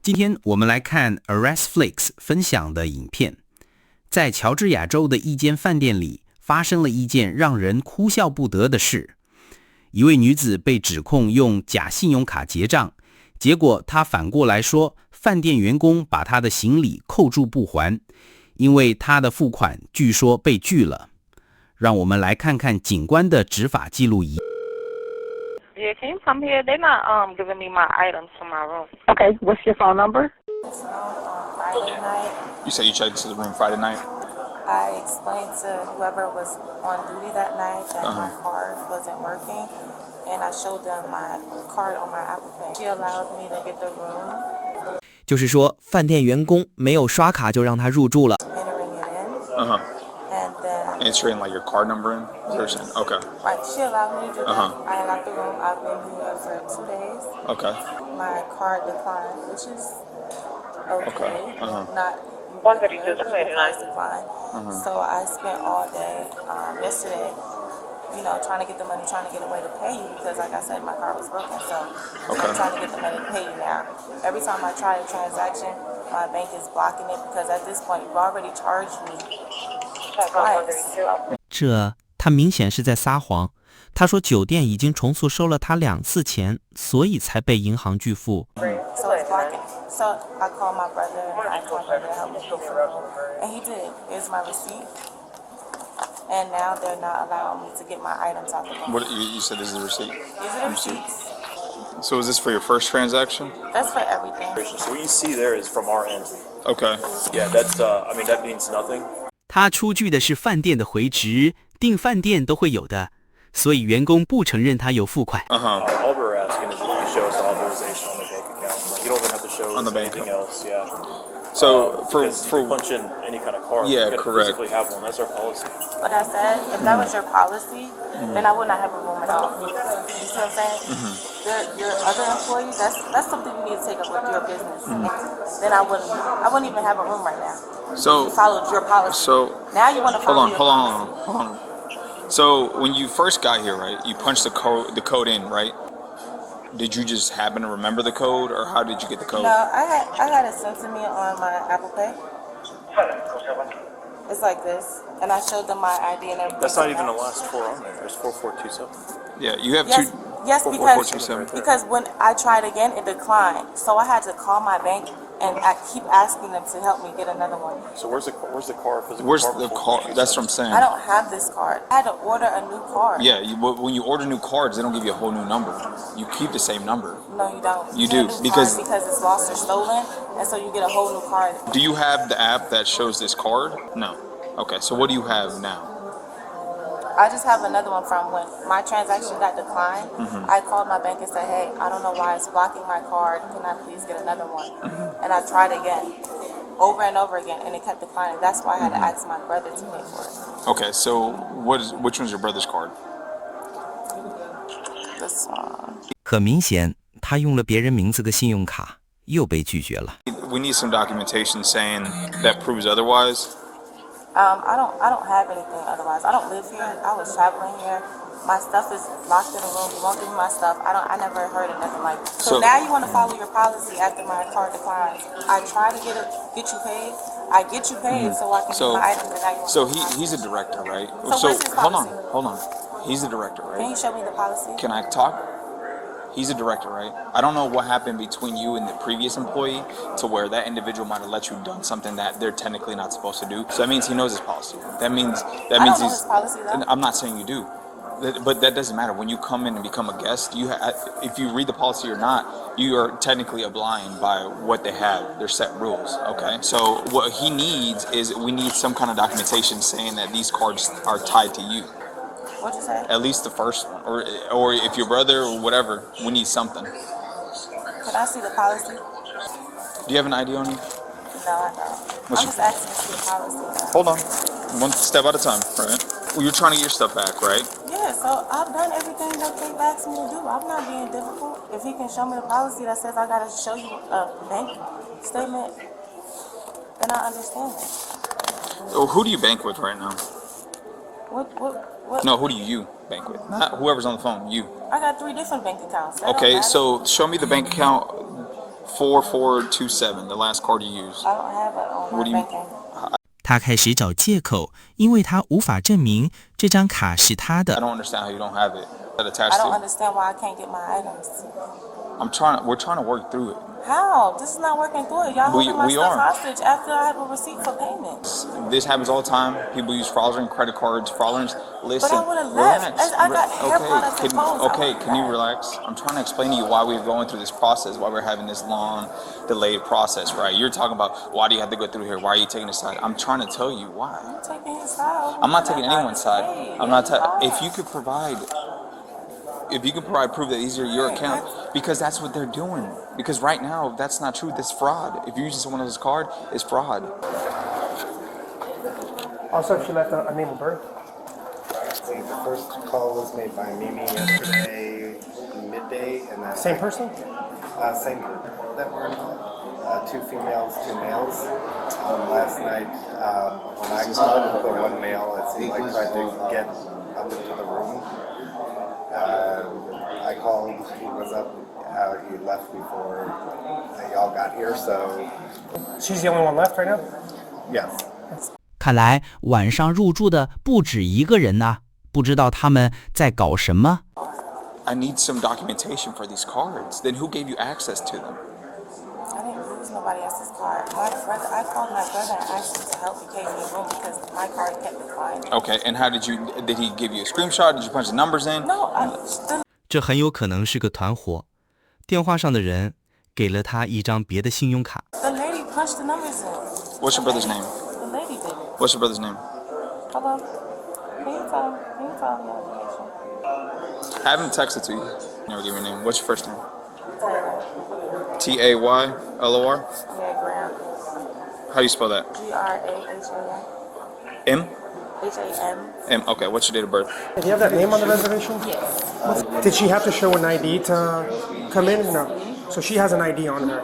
今天我们来看 ArrestFlix 分享的影片。在乔治亚州的一间饭店里，发生了一件让人哭笑不得的事。一位女子被指控用假信用卡结账，结果她反过来说，饭店员工把她的行李扣住不还，因为她的付款据说被拒了。让我们来看看警官的执法记录仪。Yeah, can you come here? They're not giving me my items from my room. Okay, what's your phone number? Friday night, You say you checked into the room Friday night? I explained to whoever was on duty that night that my card wasn't working, and I showed them my card on my Apple Pay. She allowed me to get the room. 就是说，饭店员工没有刷卡就让他入住了。Entering it in. And then Entering like your card number in? Okay. right, she allowed me to do that. I got the room. I've been here for 2 days. Okay. My card declined, which is okay. Not 132 decline. So I spent all day yesterday, trying to get the money, trying to get a way to pay you because, like I said, my card was broken. So I'm trying to get the money to pay you now. Every time I try a transaction, my bank is blocking it because at this point you've already charged me twice. 这他明显是在撒谎。他说酒店已经重塑收了他2次钱，所以才被银行拒付。So it's blocking. So I called my brother and I told him to help me pay for it. And he did. Here's my receipt. And now they're not allowing me to get my items out the room. What you said this is a receipt? These are the receipts. So is this for your first transaction? That's for everything. So what you see there is from our end. Okay. Yeah, that's that means nothing. 他出具的是饭店的回执，订饭店都会有的，所以员工不承认他有付款。All we're asking is if you show us authorization on the bank account. You don't even have to show On the us bank anything else. Yeah. So for punch in any kind of card. Yeah, you gotta correct. physically have one. That's our policy. Like I said, if that was your policy, then I would not have a room at all. You see what I'm saying? Your other employee, that's something you need to take up with your business. Then I wouldn't even have a room right now. So You followed your policy. so Now you want to follow hold your on. So when you first got here, right? You punched the code in, right? Did you just happen to remember the code, or how did you get the code? No, I had it sent to me on my Apple Pay. It's like this, and I showed them my ID and everything. That's not even the last four on there. There's 4427. Yeah, you have Yes, two. yes, 4427. because when I tried again, it declined. So I had to call my bank and I keep asking them to help me get another one. So where's the car? Physical Where's car the before card? you That's use what I'm saying. I don't have this card. I had to order a new card. Yeah, when you order new cards, they don't give you a whole new number. You keep the same number. No, you don't. You get do, a new because- card because it's lost or stolen, and so you get a whole new card. Do you have the app that shows this card? No. Okay, so what do you have now? I just have another one from when my transaction got declined. I called my bank and said, hey, I don't know why it's blocking my card. Can I please get another one? And I tried again, over and over again, and it kept declining. That's why I had to ask my brother to pay for it. Okay, so which one's your brother's card? This one. 很明显，他用了别人名字的信用卡，又被拒绝了。We need some documentation saying that proves otherwise. I don't have anything otherwise. I don't live here. I was traveling here. My stuff is locked in a room. You won't give me my stuff. I never heard of nothing like that. So now you want to follow your policy after my card declines. I try to get you paid. I get you paid so I can get my items that I want. So he's a director, right? So what's his policy? Hold on. He's a director, Can right? you show me the policy? Can I talk? He's a director, right? I don't know what happened between you and the previous employee to where that individual might have let you done something that they're technically not supposed to do. So that means he knows his policy. That means I don't know he's. his policy though. I'm not saying you do, but that doesn't matter. When you come in and become a guest, if you read the policy or not, you are technically blind by what they have. Their set rules. Okay. So what he needs is we need some kind of documentation saying that these cards are tied to you. What'd you say? At least the first one, or if your brother or whatever, we need something. Can I see the policy? Do you have an ID on you? No, I don't. What's I'm just asking to see the policy now. Hold on. One step at a time, right? Well, you're trying to get your stuff back, right? Yeah, so I've done everything that they asked me to do. I'm not being difficult. If he can show me the policy that says I gotta show you a bank statement, then I understand it. So who do you bank with right now? What? No, who do you bank with? Not whoever's on the phone, you. I got 3 different bank accounts. That Okay, don't matter. so show me the bank account 4427, the last card you used. I don't have it on What my do you- banking. 他开始找借口，因为他无法证明这张卡是他 I 的。 don't understand how you don't have it that attached I don't to it. understand why I can't get my items. We're trying to work through it. How? This is not working through it. Y'all We- holding my we stuff are. hostage after I have a receipt for payment. This happens all the time. People use fraudulent credit cards, fraudulent. Listen, I would've left. relax. I got hair products and clothes. Okay, can you relax? I'm trying to explain to you why we're going through this process, why we're having this long, delayed process, right? You're talking about why do you have to go through here? Why are you taking this side? I'm trying to tell you why. I'm taking his side. I'm not taking anyone's side. Hey, I'm not. hey, If you could provide proof that these are your account, because that's what they're doing. Because right now, that's not true. That's fraud. If you're using someone else's card, it's fraud. Also, she left a name of birth. See, the first call was made by Mimi yesterday midday, and then Same person? same group that were involved. Two females, two males. Last night, when I called the one male, it seemed like tried to get up into the room. I called. He was up. He left before y'all got here. So She's the only one left right now? yes. 看来晚上入住的不止一个人呐，不知道他们在搞什么。 I need some documentation for these cards. Then who gave you access to them? I didn't use nobody else's card. I called my brother and asked him to help me pay for the room because my card kept declining. Okay, and how did he give you a screenshot? Did you punch the numbers in? No, 这很有可能是个团伙，电话上的人给了他一张别的信用卡。 the lady punched the numbers in. What's your brother's name? The lady did it. What's your brother's name? Hello? Can you tell me your information? Have him text it to you. Never give me your name. What's your first name? Taylor? Yeah, Graham. How do you spell that? Graham. M? Ham. M. Okay, what's your date of birth? Do you have that name on the reservation? Yes. Did she have to show an ID to come in? No. So she has an ID on her.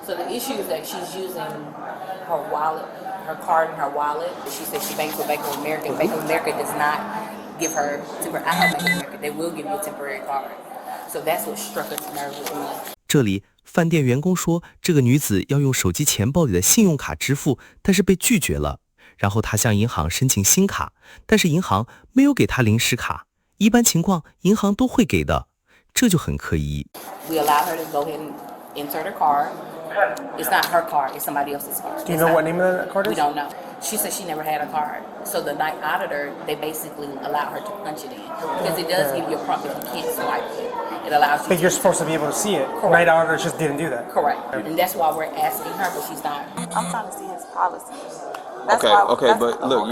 So the issue is that she's using her wallet, her card and her wallet. She says she banks with Bank of America. Bank of America does not give her temporary. I have Bank of America. They will give you a temporary card. So that's what struck a nerve with me. 这里饭店员工说，这个女子要用手机钱包里的信用卡支付，但是被拒绝了。然后她向银行申请新卡，但是银行没有给她临时卡。一般情况，银行都会给的，这就很可疑。 We allowed her to go ahead and insert her card. It's not her card. It's somebody else's card. Do you know what name of that card We is? don't know. She said she never had a card. So the night auditor, they basically allow her to punch it in. Because it does give you a prompt if you can't swipe it. It allows you But to... you're supposed to be able to see it. Night auditor just didn't do that. Correct. And that's why we're asking her, but she's not. I'm trying to see his policy. That's Okay, why- okay, that's but the look, whole-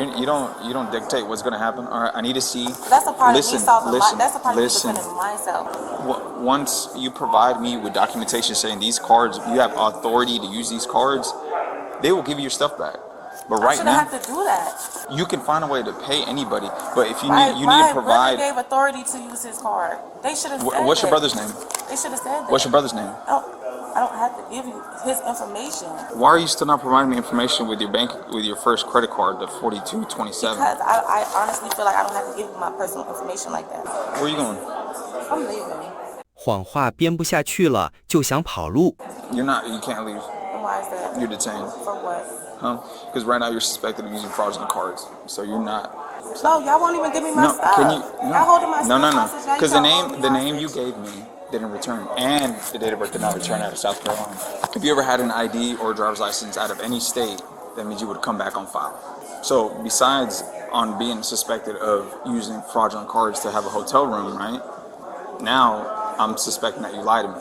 you don't dictate what's gonna happen. All right, I need to see. That's a part listen, of me solving listen, that's a part listen. of me defending myself. Once you provide me with documentation saying these cards, you have authority to use these cards, they will give you your stuff back. But I right shouldn't now, have to do that. you can find a way to pay anybody. But if you My need, you need to brother provide. gave authority to use his card. They should have said What's your that. brother's name? They should have said that. What's your brother's name? I don't have to give you his information Why are you still not providing me information with your bank, with your first credit card, the 4227? because I honestly feel like I don't have to give you my personal information like that. Where are you going? I'm leaving. 谎话编不下去了，就想跑路。 You can't leave. And why is that? You're detained. For what? Huh? Because right now you're suspected of using fraudulent cards. So you're not. No, y'all won't even give me my No, stuff. can you? Y'all holding my No, stuff no, no. hostage. Y'all Because holding the me name you hostage. gave me didn't return, and the date of birth did not return out of South Carolina. If you ever had an ID or a driver's license out of any state, that means you would come back on file. So besides on being suspected of using fraudulent cards to have a hotel room, right? Now I'm suspecting that you lied to me.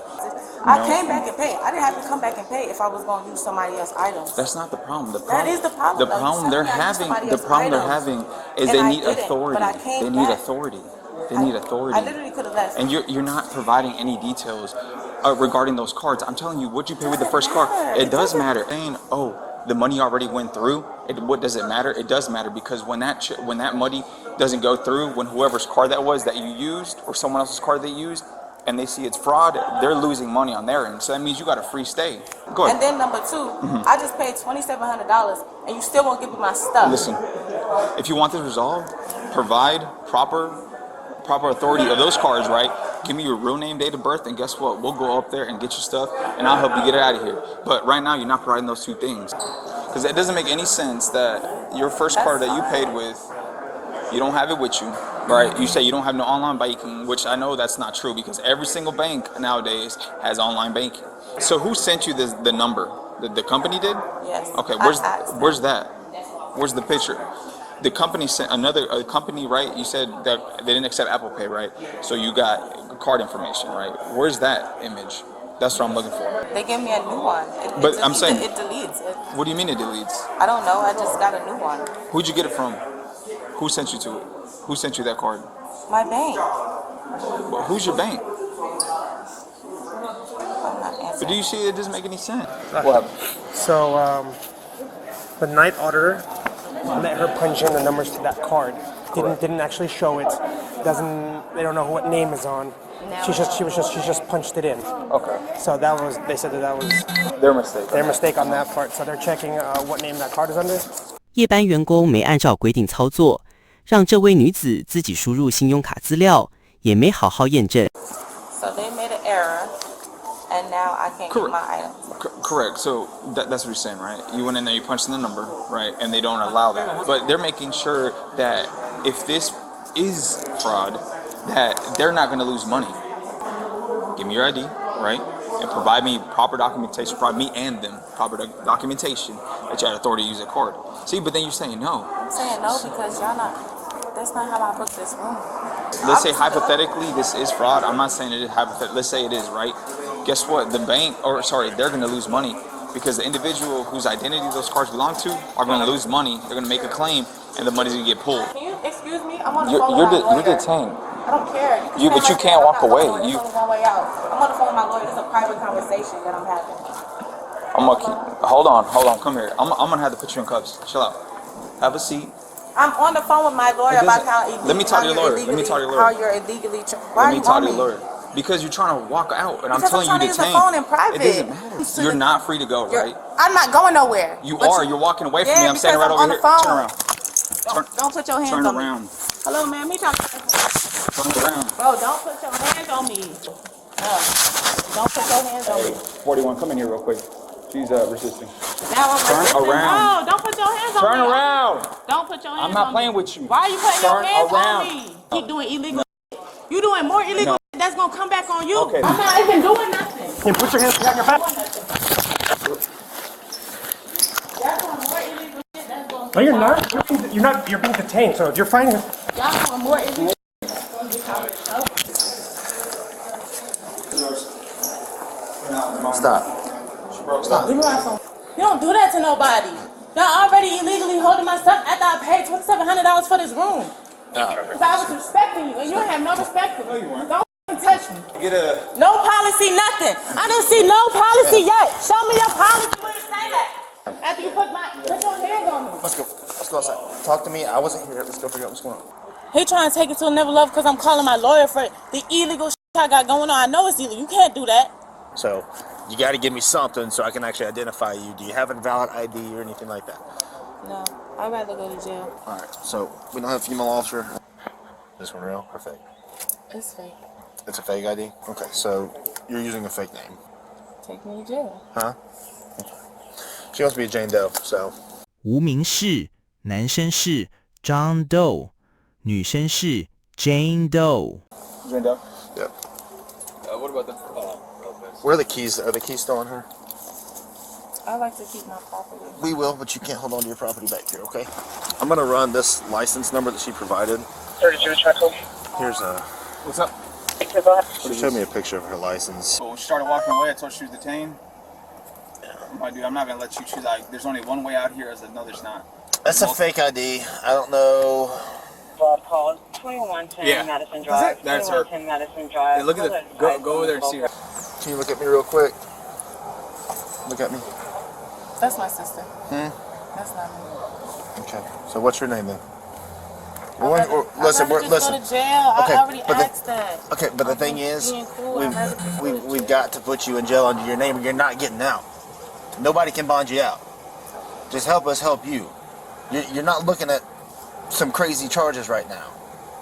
I No. came back and paid. I didn't have to come back and pay if I was going to use somebody else's items. That's not the problem. That is the problem, The though. problem You they're said I used having. somebody The else's problem they're items. having is And they I need didn't, authority. but I came They need back. authority. They need authority. I literally could have left. And you're not providing any details regarding those cards. I'm telling you, what you pay with the first card, it does matter. Saying, oh, the money already went through. What does it matter? It does matter because when that money doesn't go through, when whoever's card that was that you used or someone else's card they used, and they see it's fraud, they're losing money on their end. So that means you got a free stay. Go ahead. And then number two, I just paid $2,700 and you still won't give me my stuff. Listen, if you want this resolved, provide proper authority of those cards, right? give me your real name, date of birth, and guess what? We'll go up there and get your stuff, and I'll help you get it out of here. But right now, you're not providing those two things. Because it doesn't make any sense that your first card that you paid with, you don't have it with you, right? You say you don't have no online banking, which I know that's not true because every single bank nowadays has online banking. So who sent you the number? The company did? Yes. Okay, where's that? Where's the picture? The company sent a company, right? You said that they didn't accept Apple Pay, right? So you got card information, right? Where's that image? That's what I'm looking for. They gave me a new one. I'm saying it deletes it. What do you mean it deletes? I don't know. I just got a new one. Who'd you get it from? Who sent you to it? Who sent you that card? My bank. Well, who's your bank? I'm not answering. But do you see it doesn't make any sense? What? So the night auditor let her punch in the numbers to that card. Didn't actually show it. They don't know what name is on. She just punched it in. Okay. So they said that was Their mistake. their mistake on that part. So they're checking what name that card is under. 夜班员工没按照规定操作，让这位女子自己输入信用卡资料，也没好好验证。So they made an error, and now I can't get my items. Correct. So that's what you're saying, right? You went in there, you punched in the number, right? And they don't allow that. But they're making sure that if this is fraud, that they're not going to lose money. Give me your ID, right? And provide me proper documentation, provide me and them proper documentation that you had authority to use that card. See, but then you're saying no. I'm saying no because that's not how I booked this room. Let's say hypothetically this is fraud. I'm not saying it is hypothetical. Let's say it is, right? Guess what? They're going to lose money because the individual whose identity those cards belong to are going to lose money. They're going to make a claim and the money's going to get pulled. Can you excuse me? I'm on the phone with my lawyer. You're detained. I don't care. But you can't walk away. There's only one way out. I'm on the phone with my lawyer. This is a private conversation that I'm having. Hold on, come here. I'm gonna have to put you in cuffs. Chill out. Have a seat. I'm on the phone with my lawyer about how Let me talk to your lawyer. How you're illegally. Why are you talk to on your me? lawyer. Because you're trying to walk out, and Because I'm telling you I'm trying to use detained. the phone in private. It doesn't matter. You're not free to go, right? I'm not going nowhere. You are. You're walking away from me. I'm standing right over here. Turn around. Don't put your hands Turn on around. me. Hello, ma'am. Turn around. Bro, don't put your hands on me. Don't put your hands on me. 41, come in here real quick. She's resisting. Now I'm Turn resisting. around. No, don't put your hands on Turn me. around. Don't put your hands on me. I'm not playing with you. Why are you putting your Turn hands around. on me? Keep doing illegal. You doing more illegal that's gonna come back on you. Okay. I'm not even doing nothing. You put your hands behind your back. Y'all doing more illegal shit that's gonna No, you're not. You're being detained. So if you're finding. Y'all doing more illegal. Stop. Give me my phone. You don't do that to nobody. Y'all already illegally holding my stuff after I paid $2,700 for this room. Because I was respecting you, and you don't have no respect for me. Don't touch me. No policy, nothing. I didn't see no policy yet. Show me your policy where you say that. After you put your hands on me. Let's go outside. Talk to me. I wasn't here. Let's go figure out what's going on. He trying to take it to another level because I'm calling my lawyer for the illegal shit I got going on. I know it's illegal. You can't do that. So you got to give me something so I can actually identify you. Do you have a valid ID or anything like that? No, I'd rather go to jail. All right. So we don't have a female officer. This one real or fake? It's fake. It's a fake ID? Okay. So you're using a fake name. Take me to jail. Huh? Okay. She wants to be a Jane Doe, so. 无名氏，男生是 John Doe， 女生是 Jane Doe。 Jane Doe? Yeah. What about the? Where are the keys? Are the keys still on her? I like to keep my property. We will, but you can't hold on to your property back here, okay? I'm gonna run this license number that she provided. 32 Chuckle. Here's a. What's up? She showed me a picture of her license. So when she started walking away, I told her she was detained. My dude, I'm not gonna let you choose. There's only one way out here. No, there's not. That's a fake ID. I don't know. Rob called 2110 Madison Drive. That's her. 2110 Madison Drive. Hey, look at the. Go over there and see her. Can you look at me real quick? Look at me. That's my sister. That's not me. Okay. So what's your name then? Listen, go to jail. Okay, I already but asked that. Okay, but the thing is, being cool. we've got to put you in jail under your name, or you're not getting out. Nobody can bond you out. Just help us help you. You're not looking at some crazy charges right now.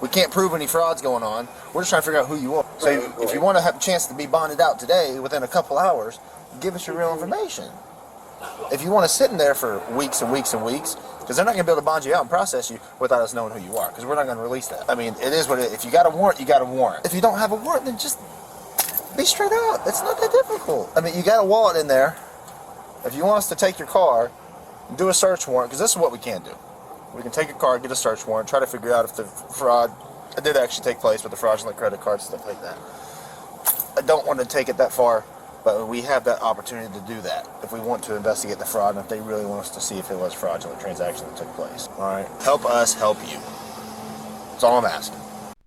We can't prove any frauds going on. We're just trying to figure out who you are. So if you want to have a chance to be bonded out today within a couple hours, give us your real information. If you want to sit in there for weeks and weeks and weeks, because they're not going to be able to bond you out and process you without us knowing who you are, because we're not going to release that. I mean, it is what it is. If you got a warrant, you got a warrant. If you don't have a warrant, then just be straight up. It's not that difficult. I mean, you got a wallet in there. If you want us to take your car, do a search warrant, because this is what we can do. We can take your car, get a search warrant, try to figure out if the fraud did actually take place with the fraudulent credit cards, stuff like that. I don't want to take it that far, but we have that opportunity to do that if we want to investigate the fraud and if they really want us to see if it was fraudulent transaction that took place. All right, help us help you. That's all I'm asking.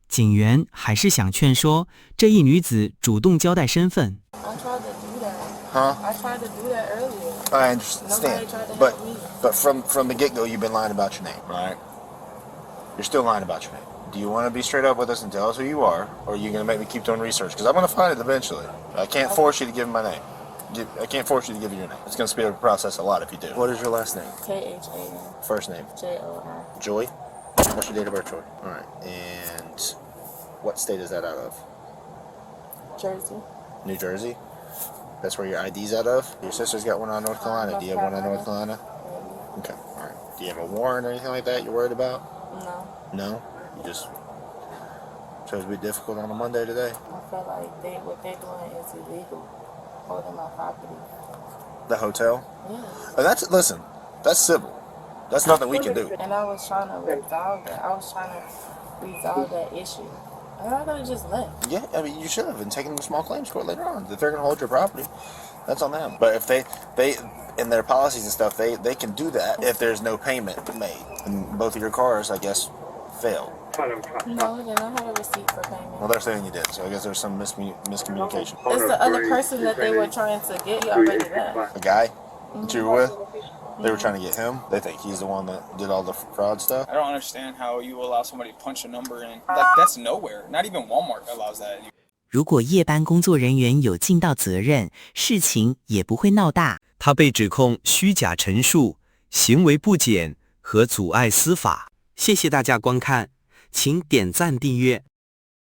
警员还是想劝说这一女子主动交代身份。I tried to do that. Huh? I tried to do that earlier. I understand, Nobody tried to but help me. but from the get-go, you've been lying about your name, right? You're still lying about your name. Do you want to be straight up with us and tell us who you are, or are you going to make me keep doing research? Because I'm going to find it eventually. I can't force you to give me my name. I can't force you to give me your name. It's going to speed up the process a lot if you do. What is your last name? K-H-A-N. First name? J-O-I. Joy? What's your date of birth, Joy? All right. And what state is that out of? Jersey. New Jersey? That's where your ID's out of? Your sister's got one out of North Carolina. Do you have one out of North Carolina? Okay. All right. Do you have a warrant or anything like that you're worried about? No. No? You just chose to be difficult on a Monday today? I feel like what they're doing is illegal. Holding my property. The hotel? Yeah. And that's civil. That's nothing we can do. And I was trying to resolve that. I was trying to resolve that issue. And I could have just left. Yeah, I mean, you should have been taking them to small claims court later on. If they're going to hold your property, that's on them. But if they in their policies and stuff, they can do that if there's no payment made. And both of your cars, I guess, failed. No, they don't have a receipt for payment. Well, they're saying you did, so I guess there's some miscommunication. It's the other person that they were trying to get. He already left. The guy that you were with, they were trying to get him. They think he's the one that did all the fraud stuff. I don't understand how you allow somebody to punch a number in. That's nowhere. Not even Walmart allows that. 如果夜班工作人员有尽到责任，事情也不会闹大。他被指控虚假陈述、行为不检和阻碍司法。谢谢大家观看，请点赞订阅。